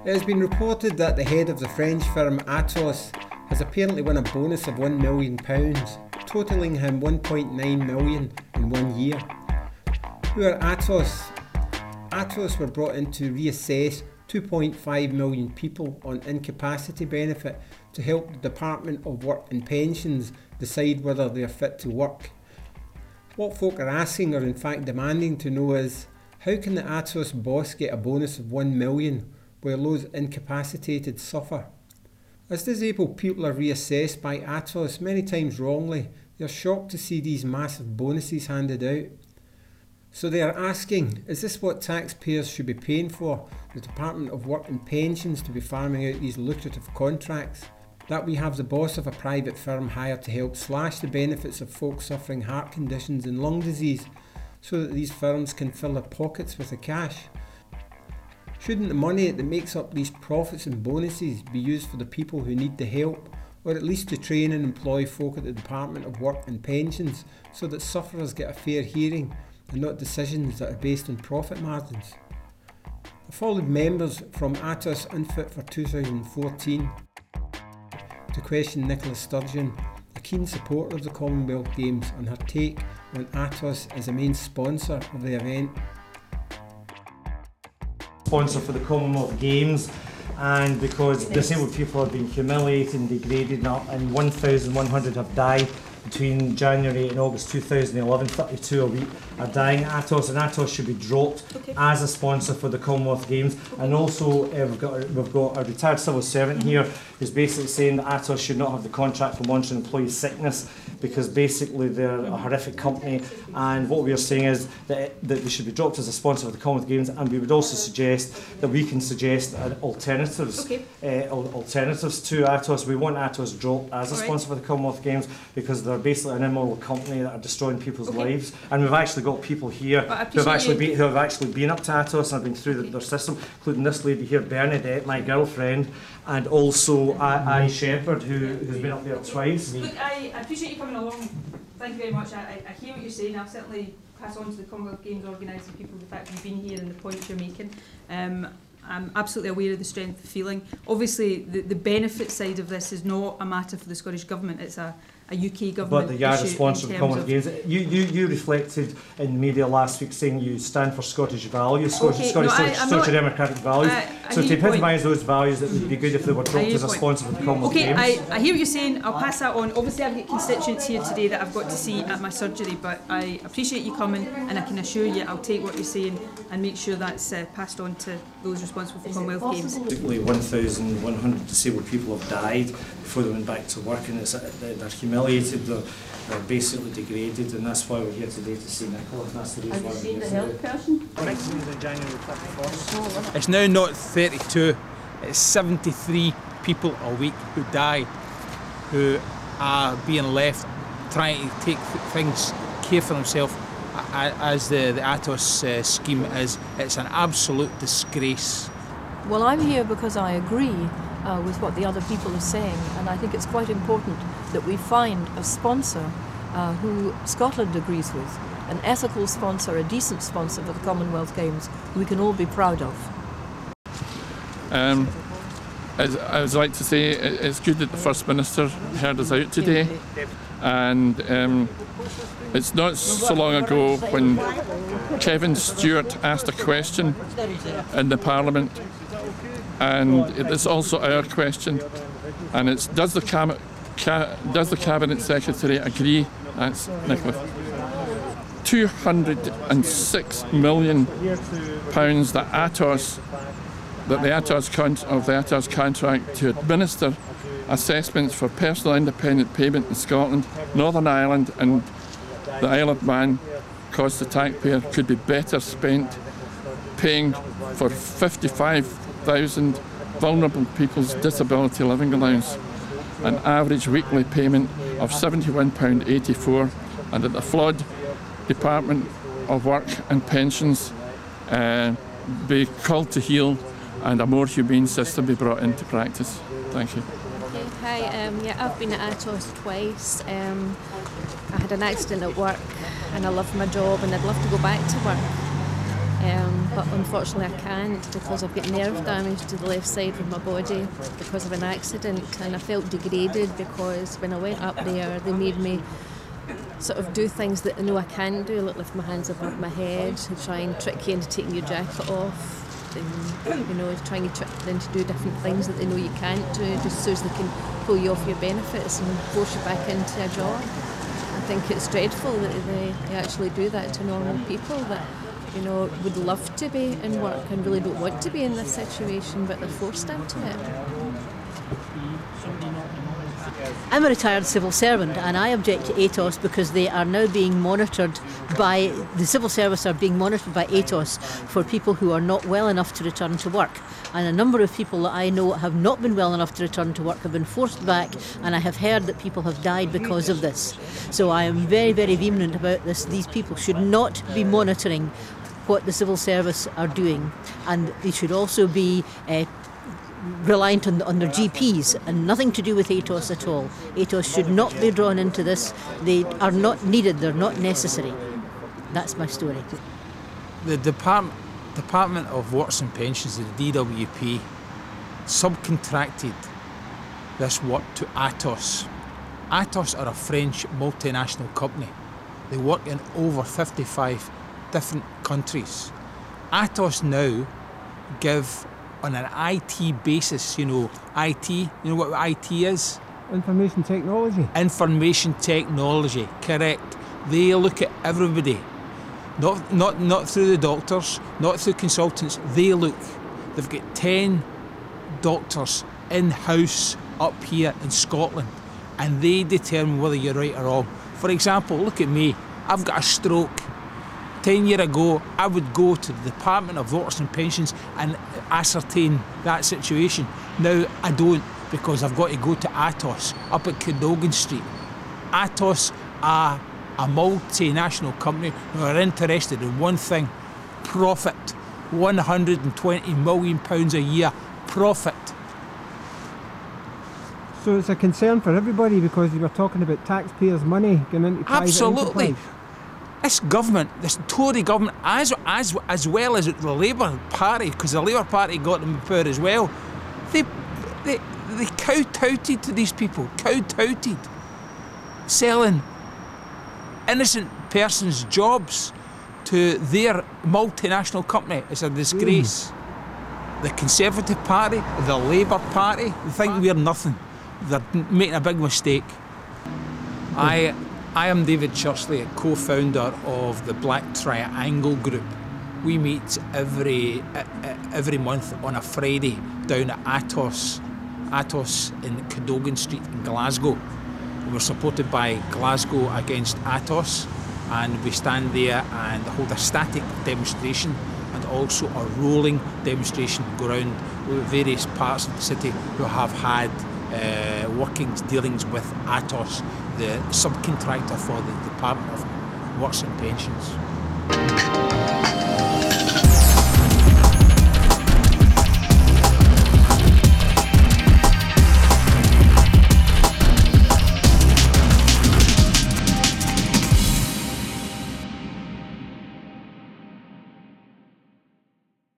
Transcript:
It has been reported that the head of the French firm Atos has apparently won a bonus of £1 million, totalling him £1.9 million in 1 year. Who are Atos? Atos were brought in to reassess 2.5 million people on incapacity benefit to help the Department of Work and Pensions decide whether they are fit to work. What folk are asking, or in fact demanding to know, is how can the Atos boss get a bonus of 1 million while those incapacitated suffer? As disabled people are reassessed by Atos, many times wrongly, they are shocked to see these massive bonuses handed out. So they are asking, is this what taxpayers should be paying for? The Department of Work and Pensions to be farming out these lucrative contracts? That we have the boss of a private firm hired to help slash the benefits of folk suffering heart conditions and lung disease so that these firms can fill their pockets with the cash? Shouldn't the money that makes up these profits and bonuses be used for the people who need the help, or at least to train and employ folk at the Department of Work and Pensions so that sufferers get a fair hearing and not decisions that are based on profit margins? I followed members from Atos Unfit for 2014 to question Nicola Sturgeon, a keen supporter of the Commonwealth Games, on her take on Atos as the main sponsor of the event. Sponsor for the Commonwealth Games, and because disabled people have been humiliated and degraded, and 1,100 have died between January and August 2011, 32 a week are dying. Atos should be dropped as a sponsor for the Commonwealth Games. And also we've got a retired civil servant here who's basically saying that Atos should not have the contract for monitoring employee sickness because basically they're a horrific company, and what we are saying is that they should be dropped as a sponsor of the Commonwealth Games, and we would also suggest that we can suggest alternatives to Atos. We want Atos dropped as a sponsor for the Commonwealth Games because they're basically an immoral company that are destroying people's lives, and we've actually got people here who have actually been up to Atos and have been through their system, including this lady here, Bernadette, my girlfriend, and also I Shepherd, who's been up there twice. Look, I appreciate you coming along. Thank you very much. I hear what you're saying. I'll certainly pass on to the Commonwealth Games organising people the fact you've been here and the points you're making. I'm absolutely aware of the strength of feeling. Obviously, the benefit side of this is not a matter for the Scottish Government. It's a UK government but the Yard sponsor of the Commonwealth Games. You reflected in media last week saying you stand for Scottish values, Scottish democratic values. So to epitomise those values, it would be good if they were dropped as a sponsor for the Commonwealth Games. I hear what you're saying. I'll pass that on. Obviously, I've got constituents here today that I've got to see at my surgery, but I appreciate you coming, and I can assure you I'll take what you're saying and make sure that's passed on to those responsible for the Commonwealth Games. Basically, 1,100 disabled people have died before they went back to work, and they're humiliated, they're basically degraded, and that's why we're here today to see Nicola. That's the reason why we're here today. Next is the January 31st. It's now not 32, it's 73 people a week who die, who are being left trying to take things, care for themselves, as the Atos scheme is. It's an absolute disgrace. Well, I'm here because I agree with what the other people are saying, and I think it's quite important that we find a sponsor who Scotland agrees with, an ethical sponsor, a decent sponsor for the Commonwealth Games we can all be proud of. As I would like to say, it's good that the First Minister heard us out today, and it's not so long ago when Kevin Stewart asked a question in the Parliament, and it's also our question, and it's does the Cabinet Secretary agree? That's Nicola. £206 million that the Atos contract to administer assessments for personal independent payment in Scotland, Northern Ireland and the Isle of Man cost the taxpayer could be better spent paying for 55,000 vulnerable people's disability living allowance, an average weekly payment of £71.84, and that the Flood Department of Work and Pensions be called to heel and a more humane system be brought into practice. Thank you. Okay, hi, I've been at Atos twice. I had an accident at work and I love my job and I'd love to go back to work. but unfortunately I can't because I've got nerve damage to the left side of my body because of an accident, and I felt degraded because when I went up there they made me sort of do things that I know I can do, like lift my hands above my head and try and trick you into taking your jacket off. And, you know, trying to trick them to do different things that they know you can't do, just so as they can pull you off your benefits and force you back into a job. I think it's dreadful that they actually do that to normal people that, you know, would love to be in work and really don't want to be in this situation, but they're forced into it. I'm a retired civil servant and I object to Atos because they are now being monitored by, the civil service are being monitored by Atos for people who are not well enough to return to work. And a number of people that I know have not been well enough to return to work have been forced back, and I have heard that people have died because of this. So I am very, very vehement about this. These people should not be monitoring what the civil service are doing, and they should also be reliant on their GPs, and nothing to do with Atos at all. Atos should not be drawn into this. They are not needed, they're not necessary. That's my story. The Department of Works and Pensions, the DWP, subcontracted this work to Atos. Atos are a French multinational company. They work in over 55 different countries. Atos now give on an IT basis, you know what IT is? Information technology. Information technology, correct. They look at everybody, not through the doctors, not through consultants. They've got 10 doctors in-house up here in Scotland, and they determine whether you're right or wrong. For example, look at me, I've got a stroke. 10 years ago, I would go to the Department of Works and Pensions and ascertain that situation. Now I don't, because I've got to go to Atos up at Cadogan Street. Atos are a multinational company who are interested in one thing: profit. £120 million a year profit. So it's a concern for everybody because you were talking about taxpayers' money going into private Absolutely. enterprise. This government, this Tory government, as well as the Labour Party, because the Labour Party got them in power as well, they kowtowed to these people, kowtowed, selling innocent persons' jobs to their multinational company. It's a disgrace. The Conservative Party, the Labour Party, they think we're nothing. They're making a big mistake. I am David Churchley, co-founder of the Black Triangle Group. We meet every month on a Friday down at Atos in Cadogan Street in Glasgow. We're supported by Glasgow Against Atos, and we stand there and hold a static demonstration and also a rolling demonstration, go around various parts of the city who have had dealings with Atos, the subcontractor for the Department of Works and Pensions.